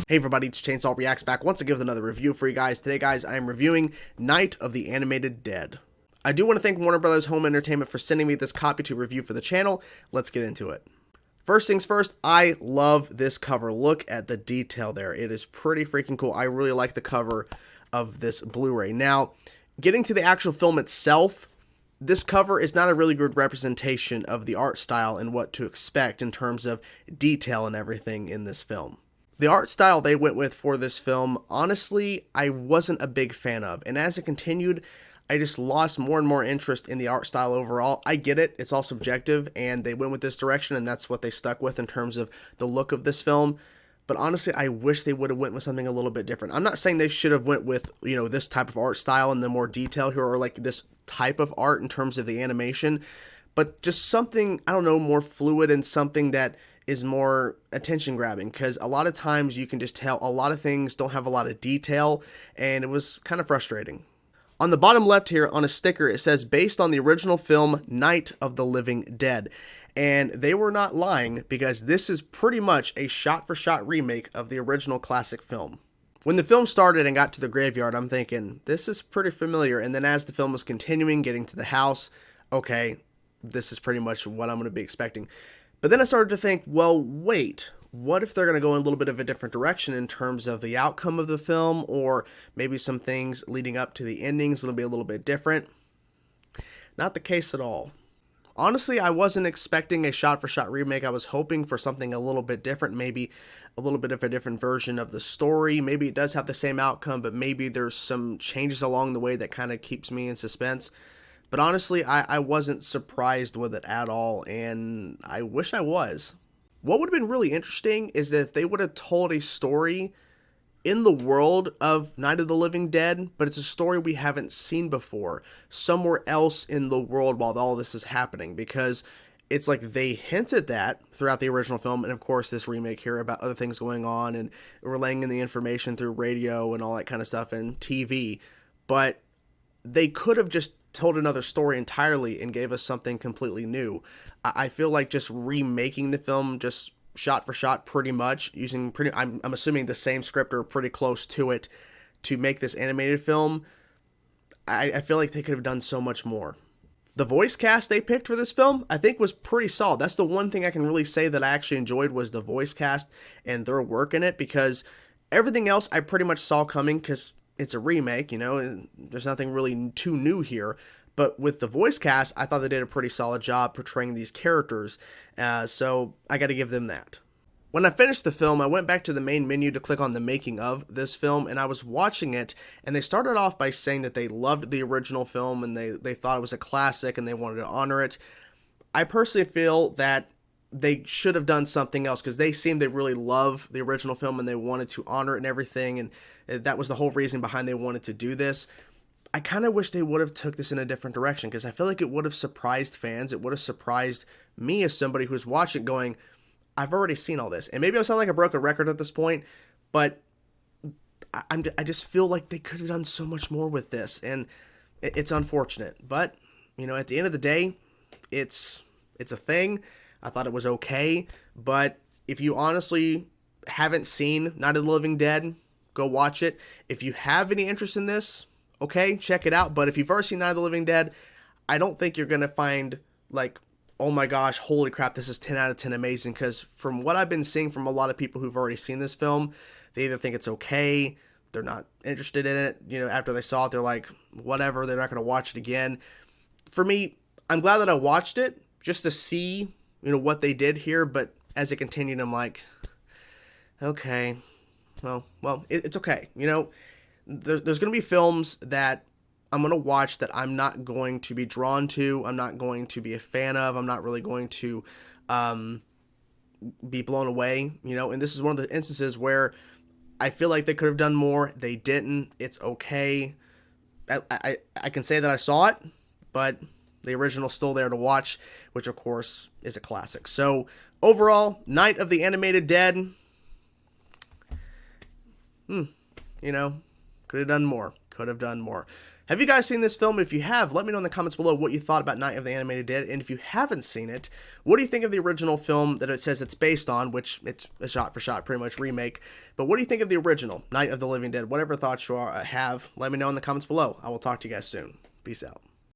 Hey everybody, it's Chainsaw Reacts back once again with another review for you guys. Today, guys, I am reviewing Night of the Animated Dead. I do want to thank Warner Bros. Home Entertainment for sending me this copy to review for the channel. Let's get into it. First things first, I love this cover. Look at the detail there. It is pretty freaking cool. I really like the cover of this Blu-ray. Now, getting to the actual film itself, this cover is not a really good representation of the art style and what to expect in terms of detail and everything in this film. The art style they went with for this film, honestly, I wasn't a big fan of. And as it continued, I just lost more and more interest in the art style overall. I get it, it's all subjective, and they went with this direction, and that's what they stuck with in terms of the look of this film. But honestly, I wish they would have went with something a little bit different. I'm not saying they should have went with, this type of art style and the more detail here, or like this type of art in terms of the animation, but just something, I don't know, more fluid and something that is more attention grabbing, because a lot of times you can just tell a lot of things don't have a lot of detail, and it was kind of frustrating. On the bottom left here on a sticker, it says based on the original film Night of the Living Dead, and they were not lying, because this is pretty much a shot-for-shot remake of the original classic film. When the film started and got to the graveyard, I'm thinking, this is pretty familiar, and then as the film was continuing, getting to the house, okay, this is pretty much what I'm going to be expecting. But then I started to think, well, wait, what if they're going to go in a little bit of a different direction in terms of the outcome of the film, or maybe some things leading up to the endings will be a little bit different? Not the case at all. Honestly, I wasn't expecting a shot-for-shot remake. I was hoping for something a little bit different, maybe a little bit of a different version of the story. Maybe it does have the same outcome, but maybe there's some changes along the way that kind of keeps me in suspense. But honestly, I wasn't surprised with it at all, and I wish I was. What would have been really interesting is that if they would have told a story in the world of Night of the Living Dead, but it's a story we haven't seen before, somewhere else in the world while all this is happening, because it's like they hinted that throughout the original film, and of course this remake here about other things going on, and relaying in the information through radio and all that kind of stuff, and TV, but they could have just told another story entirely and gave us something completely new. I feel like just remaking the film just shot for shot pretty much, using I'm assuming the same script or pretty close to it to make this animated film, I feel like they could have done so much more. The voice cast they picked for this film, I think, was pretty solid. That's the one thing I can really say that I actually enjoyed, was the voice cast and their work in it, because everything else I pretty much saw coming, because it's a remake, and there's nothing really too new here. But with the voice cast, I thought they did a pretty solid job portraying these characters, so I got to give them that. When I finished the film, I went back to the main menu to click on the making of this film, and I was watching it, and they started off by saying that they loved the original film, and they thought it was a classic, and they wanted to honor it. I personally feel that they should have done something else, because they seemed to really love the original film, and they wanted to honor it and everything, and that was the whole reason behind they wanted to do this. I kind of wish they would have took this in a different direction, because I feel like it would have surprised fans. It would have surprised me as somebody who's watching going, I've already seen all this. And maybe I sound like a broken record at this point, but I just feel like they could have done so much more with this, and it's unfortunate. But, at the end of the day, it's a thing. I thought it was okay, but if you honestly haven't seen Night of the Living Dead, go watch it. If you have any interest in this, okay, check it out. But if you've already seen Night of the Living Dead, I don't think you're going to find, like, oh my gosh, holy crap, this is 10 out of 10 amazing. Because from what I've been seeing from a lot of people who've already seen this film, they either think it's okay, they're not interested in it. After they saw it, they're like, whatever, they're not going to watch it again. For me, I'm glad that I watched it just to see, what they did here. But as it continued, I'm like, okay, well, it's okay. There's going to be films that I'm going to watch that I'm not going to be drawn to, I'm not going to be a fan of, I'm not really going to be blown away, and this is one of the instances where I feel like they could have done more. They didn't. It's okay. I can say that I saw it, but the original's still there to watch, which of course is a classic. So overall, Night of the Animated Dead, could have done more. Have you guys seen this film? If you have, let me know in the comments below what you thought about Night of the Animated Dead, and if you haven't seen it, what do you think of the original film that it says it's based on, which it's a shot-for-shot pretty much remake, but what do you think of the original, Night of the Living Dead? Whatever thoughts you have, let me know in the comments below. I will talk to you guys soon. Peace out.